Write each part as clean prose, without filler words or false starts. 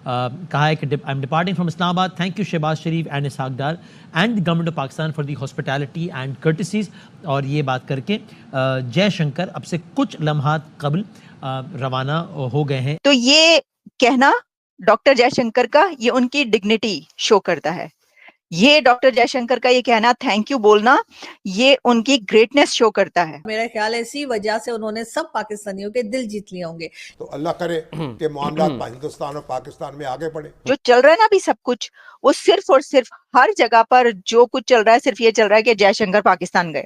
कहा है कि I am departing from Islamabad, thank you Shehbaz Sharif and Ishaq Dar and the government of Pakistan for the hospitality and courtesies. और ये बात करके जयशंकर अब से कुछ लम्हात कबल रवाना हो गए हैं। तो ये कहना डॉक्टर जयशंकर का, ये उनकी डिग्निटी शो करता है। ये डॉक्टर जयशंकर का ये कहना, थैंक यू बोलना, ये उनकी ग्रेटनेस शो करता है। मेरा ख्याल है इसी वजह से उन्होंने सब पाकिस्तानियों के दिल जीत लिए होंगे। तो अल्लाह करे कि मामला हिंदुस्तान और पाकिस्तान में आगे बढ़े। जो चल रहा है ना अभी सब कुछ, वो सिर्फ और सिर्फ हर जगह पर जो कुछ चल रहा है, सिर्फ ये चल रहा है कि जयशंकर पाकिस्तान गए।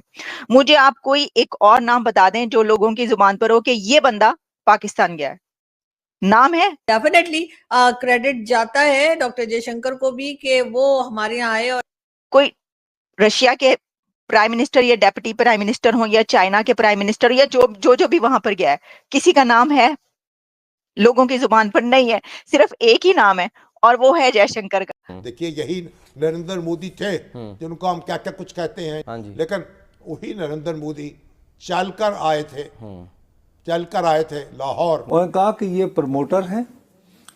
मुझे आप कोई एक और नाम बता दें जो लोगों की जुबान पर हो कि ये बंदा पाकिस्तान गया है। नाम है? डेफिनेटली क्रेडिट जाता है डॉक्टर जयशंकर को भी कि वो हमारे यहाँ आए। और कोई रशिया के प्राइम मिनिस्टर या डेप्यूटी प्राइम मिनिस्टर हो या चाइना के प्राइम मिनिस्टर या जो भी वहां पर गया है, किसी का नाम है? लोगों की जुबान पर नहीं है। सिर्फ एक ही नाम है और वो है जयशंकर का। देखिए यही नरेंद्र मोदी थे जिनको हम क्या क्या कुछ कहते हैं, लेकिन वही नरेंद्र मोदी चलकर आए थे लाहौर। उन्होंने कहा कि ये प्रमोटर हैं,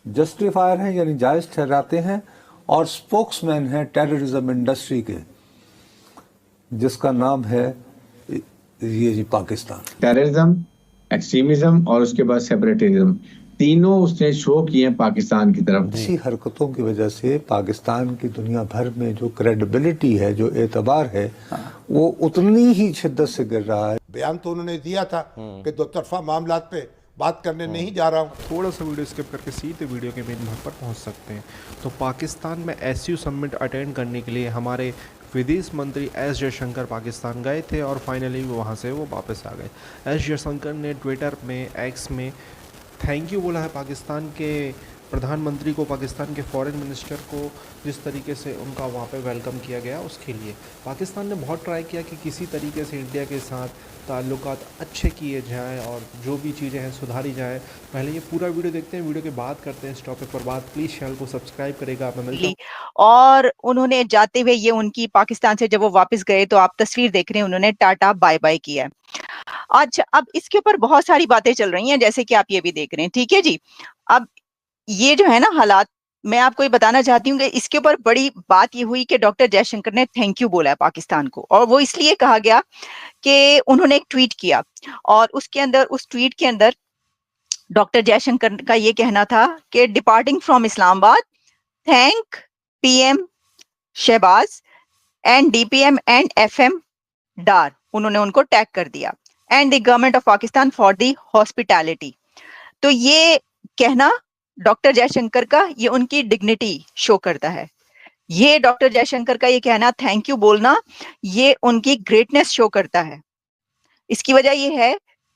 जस्टिफायर हैं यानी जायज ठहराते हैं, और स्पोक्समैन हैं टेररिज्म इंडस्ट्री के, जिसका नाम है ये जी पाकिस्तान। टेररिज्म, एक्सट्रीमिज्म और उसके बाद सेपरेटिज्म, तीनों उसने शो किए हैं पाकिस्तान की तरफ। इसी हरकतों की वजह से पाकिस्तान की दुनिया भर में जो क्रेडिबिलिटी है, जो एतबार है, वो उतनी ही शिद्दत से गिर रहा है। बयान तो उन्होंने दिया था कि दो तरफा मामलात पे बात करने नहीं जा रहा हूँ। थोड़ा सा वीडियो स्किप करके सीधे वीडियो के मेन भाग पर पहुँच सकते हैं। तो पाकिस्तान में एसयू समिट अटेंड करने के लिए हमारे विदेश मंत्री एस जयशंकर पाकिस्तान गए थे और फाइनली वहाँ से वो वापस आ गए। एस जयशंकर ने ट्विटर में, एक्स में थैंक यू बोला है पाकिस्तान के प्रधानमंत्री को, पाकिस्तान के फॉरेन मिनिस्टर को, जिस तरीके से उनका वहाँ पे वेलकम किया गया उसके लिए। पाकिस्तान ने बहुत ट्राई किया कि किसी तरीके से इंडिया के साथ ताल्लुकात अच्छे किए जाएं और जो भी चीज़ें हैं सुधारी जाएं। पहले ये पूरा वीडियो देखते हैं, वीडियो के बाद करते हैं इस टॉपिक पर बात। प्लीज़ चैनल को सब्सक्राइब करेगा। और उन्होंने जाते हुए ये उनकी पाकिस्तान से जब वो वापस गए तो आप तस्वीर देख रहे हैं, उन्होंने टाटा बाय बाय किया है। अच्छा, अब इसके ऊपर बहुत सारी बातें चल रही हैं, जैसे कि आप ये भी देख रहे हैं, ठीक है जी। अब ये जो है ना हालात, मैं आपको ये बताना चाहती हूँ कि इसके ऊपर बड़ी बात ये हुई कि डॉक्टर जयशंकर ने थैंक यू बोला है पाकिस्तान को, और वो इसलिए कहा गया कि उन्होंने एक ट्वीट किया और उसके अंदर, उस ट्वीट के अंदर डॉक्टर जयशंकर का ये कहना था कि departing from Islamabad, thank PM Shehbaz and DPM and FM Dar, उन्होंने उनको टैग कर दिया, and the government of Pakistan for the hospitality. तो ये कहना डॉक्टर जयशंकर का, ये उनकी डिग्निटी शो करता है। ये डॉक्टर जयशंकर का ये कहना, थैंक यू बोलना, ये उनकी ग्रेटनेस शो करता है। इसकी वजह ये है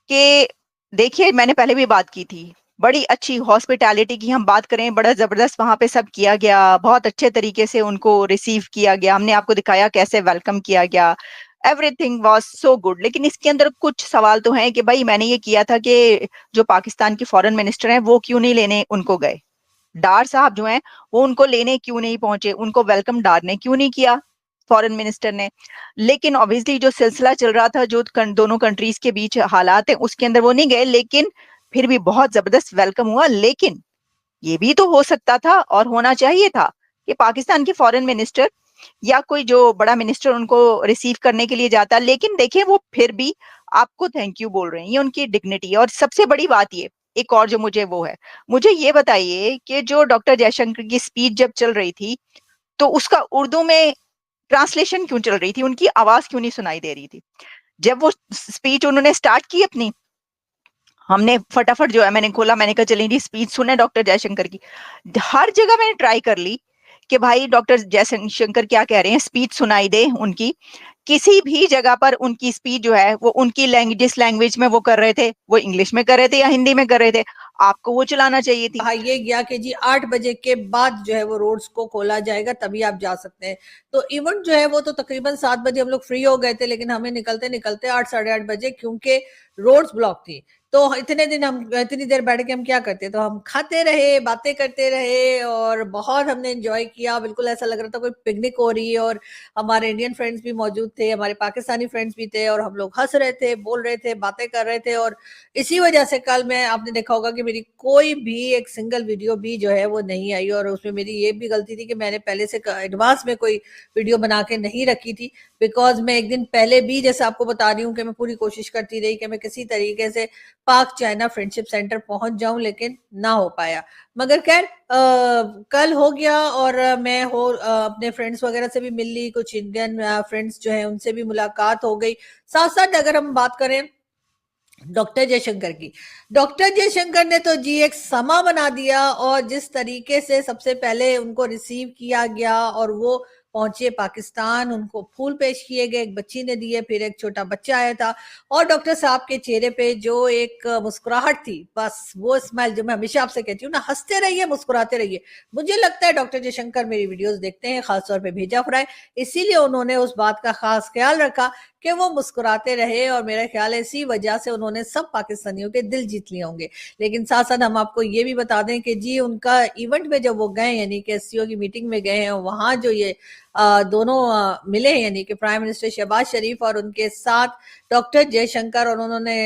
कि देखिए, मैंने पहले भी बात की थी, बड़ी अच्छी हॉस्पिटैलिटी की हम बात करें, बड़ा जबरदस्त वहां पे सब किया गया, बहुत अच्छे तरीके से उनको रिसीव किया गया, हमने आपको दिखाया कैसे वेलकम किया गया, एवरीथिंग वाज सो गुड। लेकिन इसके अंदर कुछ सवाल तो हैं कि भाई मैंने ये किया था कि जो पाकिस्तान के फॉरेन मिनिस्टर हैं वो क्यों नहीं लेने उनको गए, डार साहब जो हैं वो उनको लेने क्यों नहीं पहुंचे, उनको वेलकम डार ने क्यों नहीं किया, फॉरेन मिनिस्टर ने। लेकिन ऑब्वियसली जो सिलसिला चल रहा था, जो दोनों कंट्रीज के बीच हालात है, उसके अंदर वो नहीं गए, लेकिन फिर भी बहुत जबरदस्त वेलकम हुआ। लेकिन ये भी तो हो सकता था और होना चाहिए था कि पाकिस्तान के फॉरेन मिनिस्टर या कोई जो बड़ा मिनिस्टर उनको रिसीव करने के लिए जाता, लेकिन देखिए वो फिर भी आपको थैंक यू बोल रहे हैं, ये उनकी डिग्निटी। और सबसे बड़ी बात ये एक और जो मुझे वो है, मुझे ये बताइए कि जो डॉक्टर जयशंकर की स्पीच जब चल रही थी तो उसका उर्दू में ट्रांसलेशन क्यों चल रही थी, उनकी आवाज क्यों नहीं सुनाई दे रही थी? जब वो स्पीच उन्होंने स्टार्ट की अपनी, हमने फटाफट जो है मैंने खोला, मैंने कहा चलिए स्पीच सुने डॉक्टर जयशंकर की। हर जगह मैंने ट्राई कर ली कि भाई डॉक्टर जयशंकर क्या कह रहे हैं, स्पीच सुनाई दे उनकी। किसी भी जगह पर उनकी स्पीच जो है वो उनकी जिस लैंग्वेज में वो कर रहे थे, वो इंग्लिश में कर रहे थे या हिंदी में कर रहे थे, आपको वो चलाना चाहिए थी। हाँ, ये गया कि जी 8 बजे के बाद जो है वो रोड्स को खोला जाएगा, तभी आप जा सकते हैं। तो इवेंट जो है वो तो तकरीबन 7 बजे हम लोग फ्री हो गए थे, लेकिन हमें निकलते निकलते 8 साढ़े 8 बजे, क्योंकि रोड्स ब्लॉक थी। तो इतने दिन हम इतनी देर बैठ के हम क्या करते, तो हम खाते रहे, बातें करते रहे और बहुत हमने एंजॉय किया। बिल्कुल ऐसा लग रहा था कोई पिकनिक हो रही है और हमारे इंडियन फ्रेंड्स भी मौजूद थे, हमारे पाकिस्तानी फ्रेंड्स भी थे और हम लोग हंस रहे थे, बोल रहे थे, बातें कर रहे थे। और इसी वजह से कल मैं आपने देखा होगा कि मेरी कोई भी एक सिंगल वीडियो भी जो है वो नहीं आई, और उसमें मेरी ये भी गलती थी कि मैंने पहले से एडवांस में कोई वीडियो बना के नहीं रखी थी, बिकॉज मैं एक दिन पहले भी जैसे आपको बता रही हूँ कि मैं पूरी कोशिश करती रही कि मैं किसी तरीके से पाक चाइना फ्रेंडशिप सेंटर पहुंच जाऊं, लेकिन ना हो पाया। मगर खैर कल हो गया और मैं अपने फ्रेंड्स वगैरह से भी मिल ली, कुछ इंडियन फ्रेंड्स जो है उनसे भी मुलाकात हो गई। साथ साथ अगर हम बात करें डॉक्टर जयशंकर की, डॉक्टर जयशंकर ने तो जी एक समा बना दिया, और जिस तरीके से सबसे पहले उनको रिसीव किया गया और वो पहुंचे पाकिस्तान, उनको फूल पेश किए गए, एक बच्ची ने दिए, फिर एक छोटा बच्चा आया था और डॉक्टर साहब के चेहरे पे जो एक मुस्कुराहट थी, बस वो स्माइल जो मैं हमेशा आपसे कहती हूँ ना, हंसते रहिए, मुस्कुराते रहिए। मुझे लगता है डॉक्टर जयशंकर मेरी वीडियोस देखते हैं, खासतौर पे भेजा फ्राई, इसीलिए उन्होंने उस बात का खास ख्याल रखा कि वो मुस्कुराते रहे, और मेरा ख्याल है इसी वजह से उन्होंने सब पाकिस्तानियों के दिल जीत लिए होंगे। लेकिन साथ साथ हम आपको ये भी बता दें कि जी उनका इवेंट में जब वो गए, यानी कि एससीओ की मीटिंग में गए हैं, वहां जो ये दोनों मिले हैं, यानी कि प्राइम मिनिस्टर शहबाज शरीफ और उनके साथ डॉक्टर जयशंकर, और उन्होंने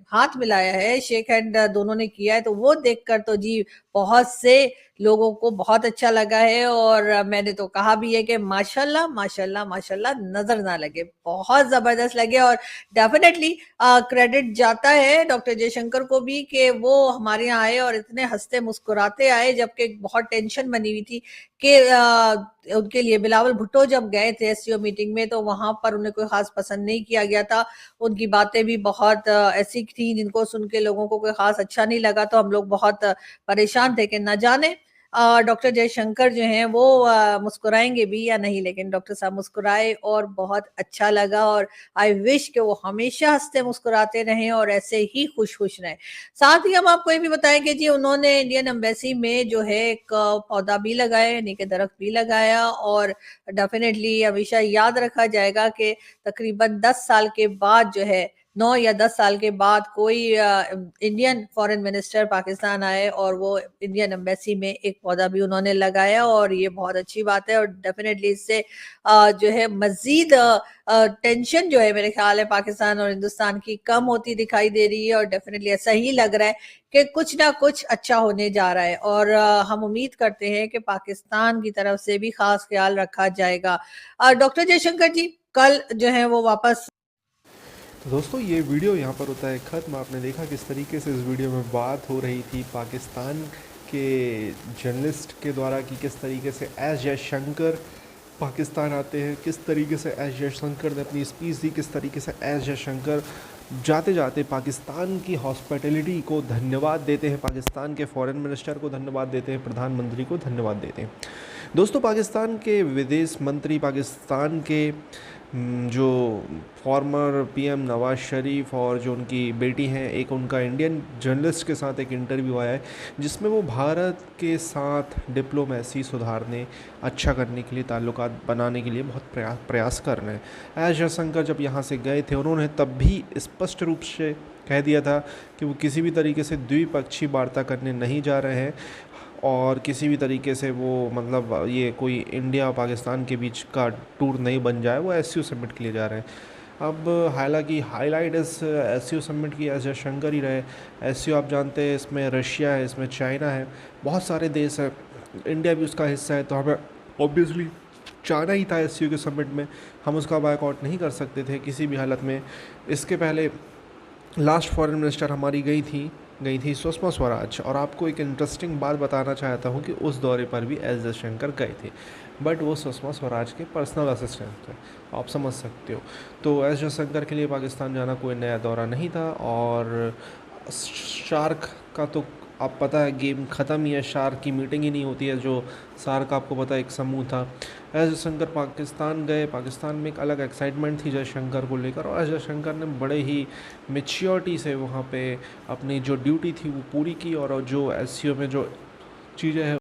हाथ मिलाया है, शेक हैंड दोनों ने किया है, तो वो देखकर तो जी बहुत से लोगों को बहुत अच्छा लगा है। और मैंने तो कहा भी है कि माशाल्लाह माशाल्लाह माशाल्लाह नजर ना लगे, बहुत जबरदस्त लगे। और डेफिनेटली क्रेडिट जाता है डॉक्टर जयशंकर को भी कि वो हमारे यहाँ आए और इतने हंसते मुस्कुराते आए, जबकि बहुत टेंशन बनी हुई थी कि उनके लिए बिलावल भुट्टो जब गए थे एससीओ मीटिंग में, तो वहां पर उन्हें कोई खास पसंद नहीं किया गया था, उनकी बातें भी बहुत ऐसी थी जिनको सुन के लोगों को कोई खास अच्छा नहीं लगा, तो हम लोग बहुत परेशान थे कि न जाने डॉक्टर जयशंकर जो हैं वो मुस्कुराएंगे भी या नहीं। लेकिन डॉक्टर साहब मुस्कुराए और बहुत अच्छा लगा, और आई विश कि वो हमेशा हंसते मुस्कुराते रहें और ऐसे ही खुश खुश रहें। साथ ही हम आपको ये भी बताएं कि जी उन्होंने इंडियन एम्बेसी में जो है एक पौधा भी लगाया, यानी कि दरख्त भी लगाया, और डेफिनेटली हमेशा याद रखा जाएगा कि तकरीबन 10 साल के बाद जो है 9 या 10 साल के बाद कोई इंडियन फॉरेन मिनिस्टर पाकिस्तान आए और वो इंडियन एम्बेसी में एक पौधा भी उन्होंने लगाया, और ये बहुत अच्छी बात है। और डेफिनेटली इससे जो है मजीद टेंशन जो है मेरे ख्याल है पाकिस्तान और हिंदुस्तान की कम होती दिखाई दे रही है, और डेफिनेटली ऐसा ही लग रहा है कि कुछ ना कुछ अच्छा होने जा रहा है, और हम उम्मीद करते हैं कि पाकिस्तान की तरफ से भी खास ख्याल रखा जाएगा। डॉक्टर जयशंकर जी कल जो है वो वापस। तो दोस्तों ये वीडियो यहाँ पर होता है ख़त्म। आपने देखा किस तरीके से इस वीडियो में बात हो रही थी पाकिस्तान के जर्नलिस्ट के द्वारा कि किस तरीके से एस जयशंकर पाकिस्तान आते हैं, किस तरीके से एस जयशंकर ने अपनी स्पीच दी, किस तरीके से एस जयशंकर जाते जाते पाकिस्तान की हॉस्पिटैलिटी को धन्यवाद देते हैं, पाकिस्तान के फॉरेन मिनिस्टर को धन्यवाद देते हैं, प्रधानमंत्री को धन्यवाद देते हैं। दोस्तों पाकिस्तान के विदेश मंत्री, पाकिस्तान के जो फॉर्मर पीएम नवाज़ शरीफ और जो उनकी बेटी हैं, एक उनका इंडियन जर्नलिस्ट के साथ एक इंटरव्यू आया है जिसमें वो भारत के साथ डिप्लोमेसी सुधारने, अच्छा करने के लिए, ताल्लुकात बनाने के लिए बहुत प्रयास कर रहे हैं। एस जयशंकर जब यहाँ से गए थे उन्होंने तब भी स्पष्ट रूप से कह दिया था कि वो किसी भी तरीके से द्विपक्षीय वार्ता करने नहीं जा रहे हैं, और किसी भी तरीके से वो मतलब ये कोई इंडिया और पाकिस्तान के बीच का टूर नहीं बन जाए, वो एससीओ समिट के लिए जा रहे हैं। अब हालांकि हाईलाइट इस एससीओ समिट की एस जयशंकर ही रहे। एससीओ आप जानते हैं इसमें रशिया है, इसमें चाइना है, बहुत सारे देश हैं, इंडिया भी उसका हिस्सा है, तो हमें ऑब्वियसली जाना ही था एससीओ के समिट में, हम उसका बायकॉट नहीं कर सकते थे किसी भी हालत में। इसके पहले लास्ट फॉरेन मिनिस्टर हमारी गई थी सुषमा स्वराज, और आपको एक इंटरेस्टिंग बात बताना चाहता हूँ कि उस दौरे पर भी एस जयशंकर गए थे, बट वो सुषमा स्वराज के पर्सनल असिस्टेंट थे, आप समझ सकते हो। तो एस जयशंकर के लिए पाकिस्तान जाना कोई नया दौरा नहीं था, और शार्क का तो आप पता है गेम ख़त्म ही है, शार्क की मीटिंग ही नहीं होती है, जो शार्क आपको पता है एक समूह था। एस जयशंकर पाकिस्तान गए, पाकिस्तान में एक अलग एक्साइटमेंट थी जयशंकर को लेकर, और एस जयशंकर ने बड़े ही मैच्योरिटी से वहाँ पे अपनी जो ड्यूटी थी वो पूरी की, और जो एससीओ में जो चीज़ें हैं